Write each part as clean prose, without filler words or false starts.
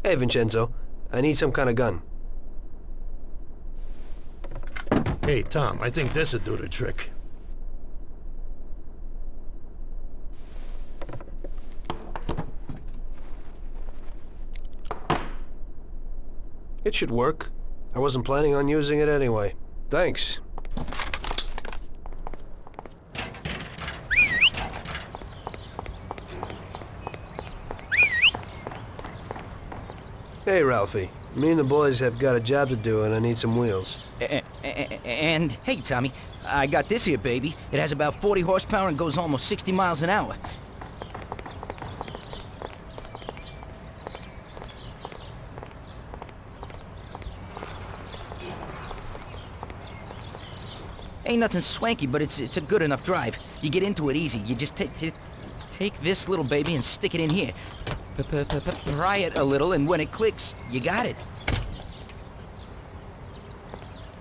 Hey, Vincenzo. I need some kind of gun. Hey, Tom, I think this'll do the trick. It should work. I wasn't planning on using it anyway. Thanks. Hey, Ralphie. Me and the boys have got a job to do and I need some wheels. And, hey, Tommy, I got this here, baby. It has about 40 horsepower and goes almost 60 miles an hour. Ain't nothing swanky, but it's a good enough drive. You get into it easy. You just take this little baby and stick it in here. Pry it a little, and when it clicks, you got it.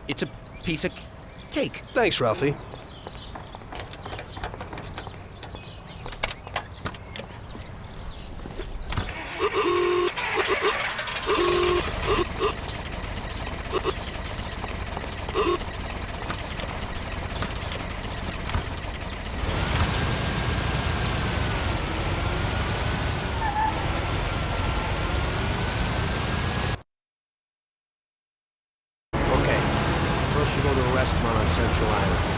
It's a piece of cake. Thanks, Ralphie. First you go to a restaurant on Central Island.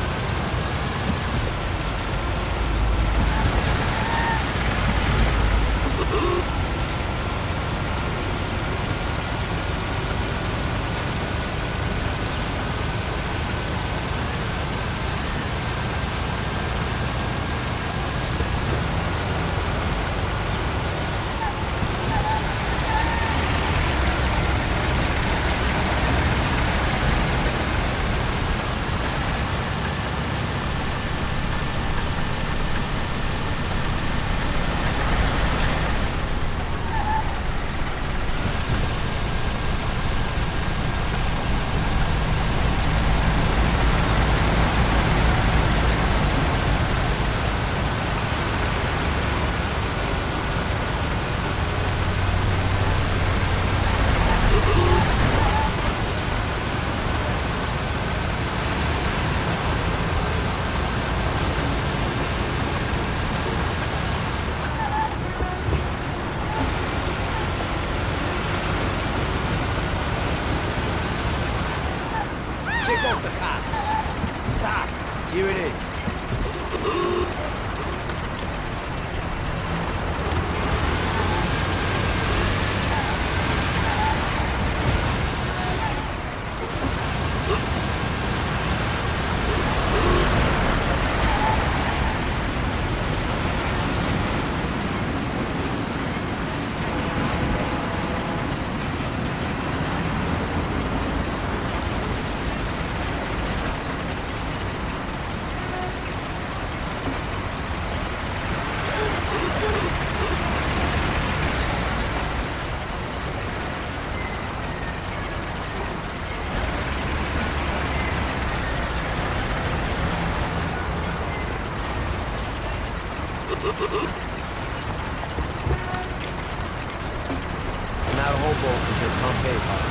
Take off the cops. Stop. Here it is. Not a hobo with your Pompeii party.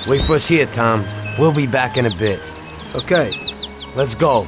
Wait for us here, Tom. We'll be back in a bit. Okay. Let's go.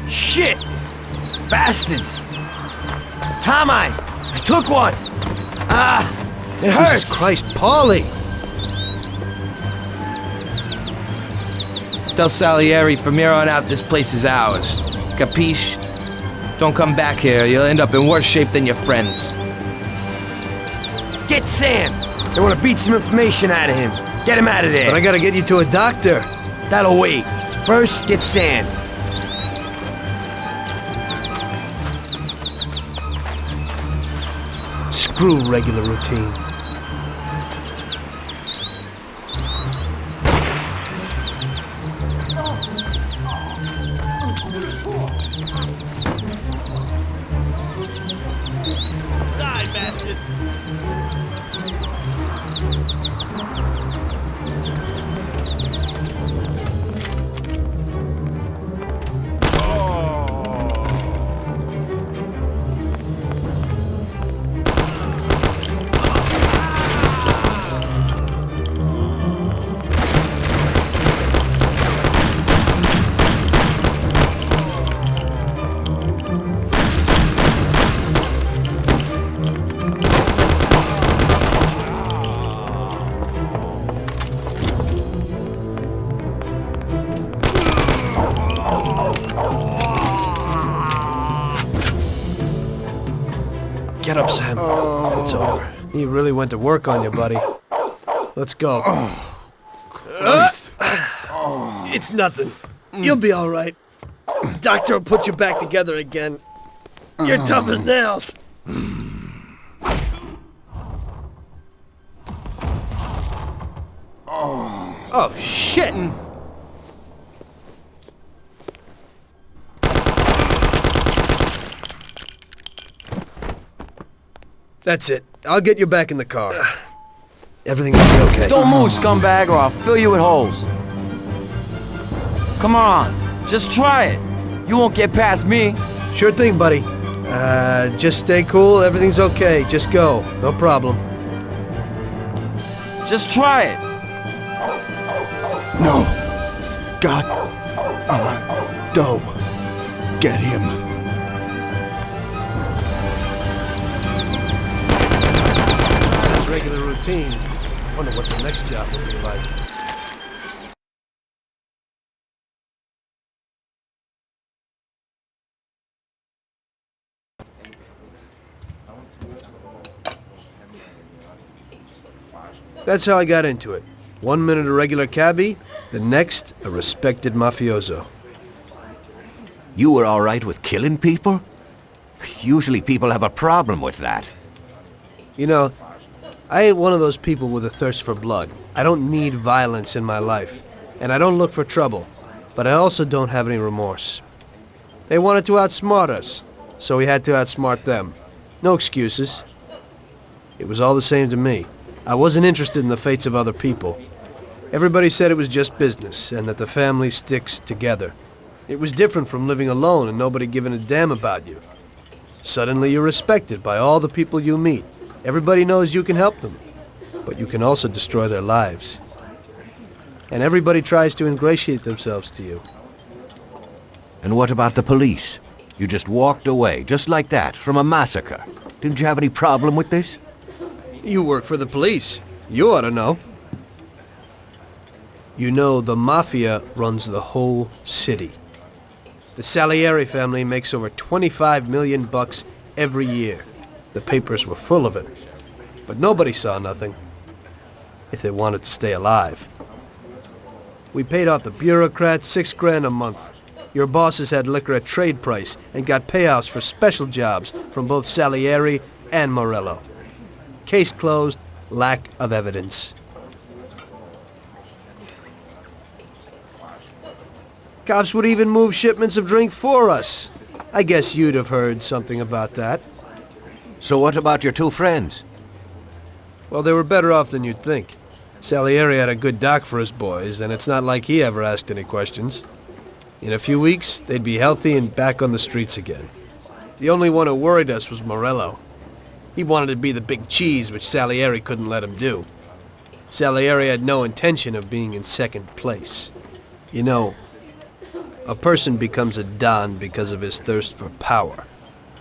Shit! Bastards! Tom, I took one! It hurts! Jesus Christ, Paulie! Tell Salieri from here on out this place is ours. Capiche? Don't come back here, you'll end up in worse shape than your friends. Get Sam! They want to beat some information out of him. Get him out of there! But I gotta get you to a doctor. That'll wait. First, get Sam. Screw regular routine. Die, bastard! Get up, Sam. It's over. He really went to work on you, buddy. Let's go. It's nothing. You'll be all right. Doctor will put you back together again. You're tough as nails. Oh, shit! That's it. I'll get you back in the car. Everything will be okay. Don't move, scumbag, or I'll fill you with holes. Come on, just try it. You won't get past me. Sure thing, buddy. Just stay cool. Everything's okay. Just go. No problem. Just try it. No. God. Go. Get him. That's regular routine. Wonder what the next job will be like. That's how I got into it. 1 minute a regular cabbie, the next a respected mafioso. You were all right with killing people? Usually people have a problem with that. You know, I ain't one of those people with a thirst for blood. I don't need violence in my life, and I don't look for trouble, but I also don't have any remorse. They wanted to outsmart us, so we had to outsmart them. No excuses. It was all the same to me. I wasn't interested in the fates of other people. Everybody said it was just business, and that the family sticks together. It was different from living alone and nobody giving a damn about you. Suddenly you're respected by all the people you meet. Everybody knows you can help them, but you can also destroy their lives. And everybody tries to ingratiate themselves to you. And what about the police? You just walked away, just like that, from a massacre. Didn't you have any problem with this? You work for the police. You ought to know. You know, the Mafia runs the whole city. The Salieri family makes over 25 million bucks every year. The papers were full of it. But nobody saw nothing. If they wanted to stay alive. We paid off the bureaucrats $6 grand a month. Your bosses had liquor at trade price and got payouts for special jobs from both Salieri and Morello. Case closed, lack of evidence. Cops would even move shipments of drink for us. I guess you'd have heard something about that. So what about your two friends? Well, they were better off than you'd think. Salieri had a good doc for his boys, and it's not like he ever asked any questions. In a few weeks, they'd be healthy and back on the streets again. The only one who worried us was Morello. He wanted to be the big cheese, which Salieri couldn't let him do. Salieri had no intention of being in second place. You know, a person becomes a Don because of his thirst for power.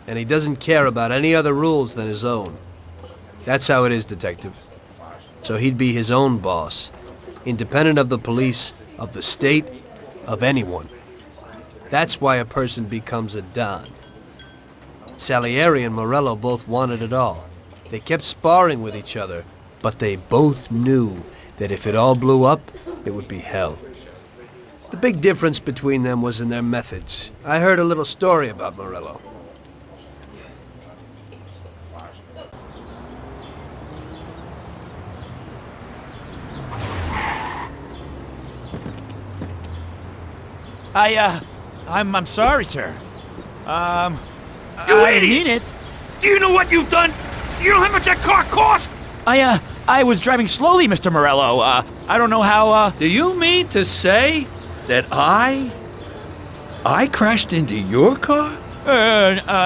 And he doesn't care about any other rules than his own. That's how it is, Detective. So he'd be his own boss, independent of the police, of the state, of anyone. That's why a person becomes a Don. Salieri and Morello both wanted it all. They kept sparring with each other, but they both knew that if it all blew up, it would be hell. The big difference between them was in their methods. I heard a little story about Morello. I'm sorry, sir. You I idiot! mean it. Do you know what you've done? You know how much that car cost? I was driving slowly, Mr. Morello. I don't know how, Do you mean to say that I crashed into your car?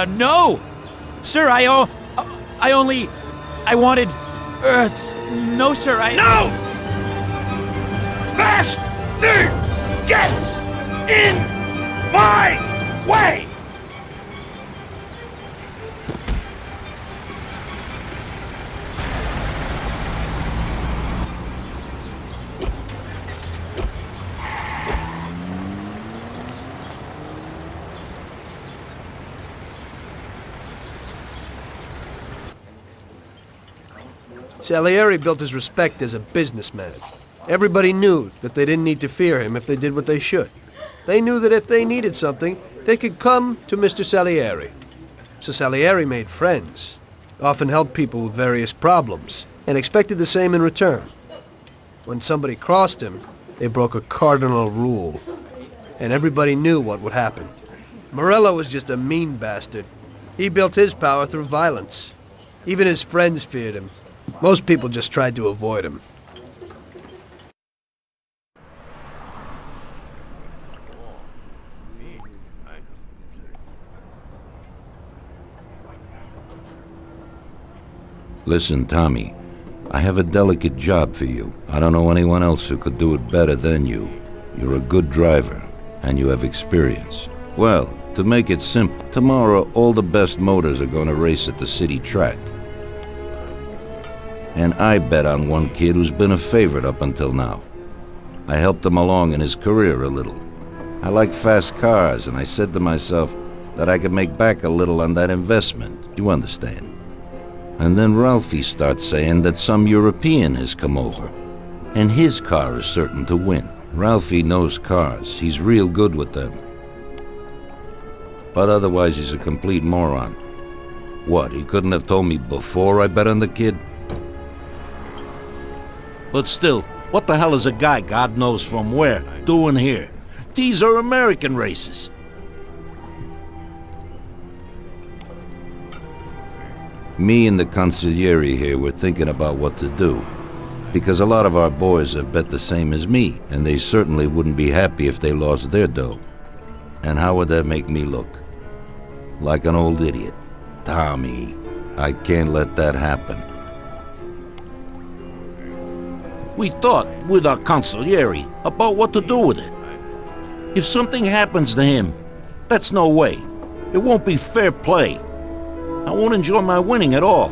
no. Sir, I wanted, no, sir, No! Faster gets in my way! Salieri built his respect as a businessman. Everybody knew that they didn't need to fear him if they did what they should. They knew that if they needed something, they could come to Mr. Salieri. So Salieri made friends, often helped people with various problems, and expected the same in return. When somebody crossed him, they broke a cardinal rule, and everybody knew what would happen. Morello was just a mean bastard. He built his power through violence. Even his friends feared him. Most people just tried to avoid him. Listen, Tommy, I have a delicate job for you. I don't know anyone else who could do it better than you. You're a good driver, and you have experience. Well, to make it simple, tomorrow all the best motors are going to race at the city track. And I bet on one kid who's been a favorite up until now. I helped him along in his career a little. I like fast cars, and I said to myself that I could make back a little on that investment. You understand? And then Ralphie starts saying that some European has come over, and his car is certain to win. Ralphie knows cars. He's real good with them. But otherwise he's a complete moron. What, he couldn't have told me before I bet on the kid? But still, what the hell is a guy, God knows from where, doing here? These are American races. Me and the consigliere here were thinking about what to do. Because a lot of our boys have bet the same as me, and they certainly wouldn't be happy if they lost their dough. And how would that make me look? Like an old idiot. Tommy, I can't let that happen. We thought, with our consigliere, about what to do with it. If something happens to him, that's no way. It won't be fair play. I won't enjoy my winning at all.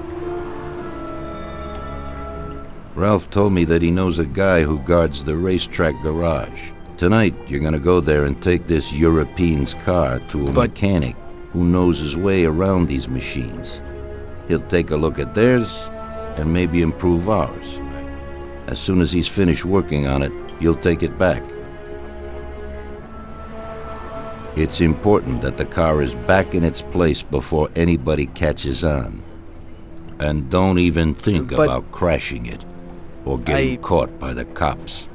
Ralph told me that he knows a guy who guards the racetrack garage. Tonight, you're gonna go there and take this European's car to a mechanic who knows his way around these machines. He'll take a look at theirs and maybe improve ours. As soon as he's finished working on it, you'll take it back. It's important that the car is back in its place before anybody catches on. And don't even think about crashing it or getting caught by the cops.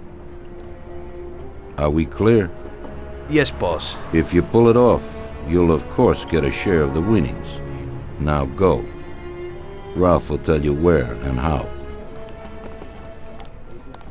Are we clear? Yes, boss. If you pull it off, you'll of course get a share of the winnings. Now go. Ralph will tell you where and how.